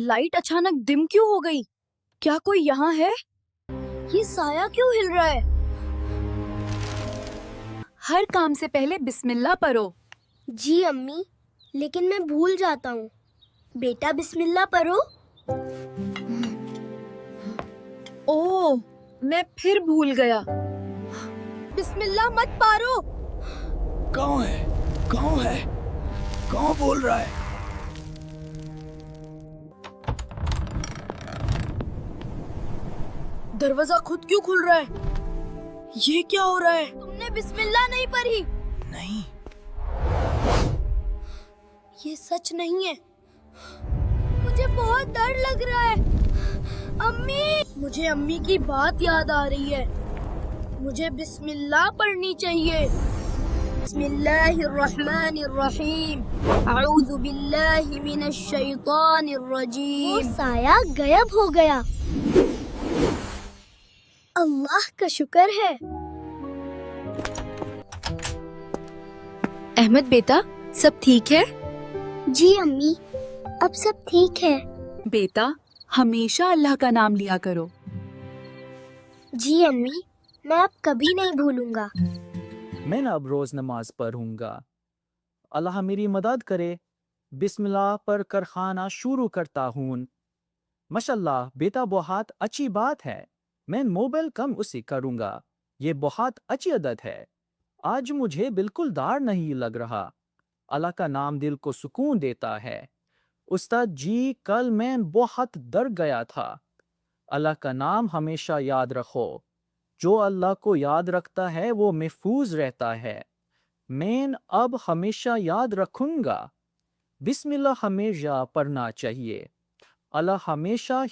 Light अचानक dim क्यों हो गई? क्या कोई यहाँ है? ये साया क्यों हिल रहा है? हर काम से पहले बिस्मिल्लाह पढ़ो। जी अम्मी, लेकिन मैं भूल जाता हूँ। बेटा बिस्मिल्लाह पढ़ो। ओह, मैं फिर भूल गया। बिस्मिल्लाह मत पारो। कौन है? कौन है? कौन बोल रहा है? दरवाजा खुद क्यों खुल रहा है? ये क्या हो रहा है? तुमने बिस्मिल्लाह नहीं पढ़ी। नहीं। ये सच नहीं है। मुझे बहुत डर लग रहा है। अम्मी, मुझे अम्मी की बात याद आ रही है। मुझे बिस्मिल्लाह पढ़नी चाहिए। बिस्मिल्लाहिर्रहमानिर्रहीम। अऊज़ु बिल्लाहि मिनश शैतानिर्रजीम। वो साया गायब हो गया। अल्लाह का शुक्र है। अहमद बेटा, सब ठीक है? जी अम्मी, अब सब ठीक है। बेटा, हमेशा अल्लाह का नाम लिया करो। जी अम्मी, मैं अब कभी नहीं भूलूंगा। मैं ना अब रोज नमाज पढ़ूंगा। अल्लाह मेरी मदद करे। बिस्मिल्लाह पढ़ कर खाना शुरू करता हूँ। माशाल्लाह बेटा, बहुत अच्छी बात है। मैं मोबाइल कम उसी करूंगा। ये बहुत अच्छी आदत है। आज मुझे बिल्कुल डर नहीं लग रहा। अल्लाह का नाम दिल को सुकून देता है। उस्ताद जी, कल मैं बहुत डर गया था। अल्लाह का नाम हमेशा याद रखो। जो अल्लाह को याद रखता है वो महफूज रहता है। मैं अब हमेशा याद रखूंगा। बिस्मिल्लाह हमेशा पढ़ना चाहिए। अल्लाह हमेशा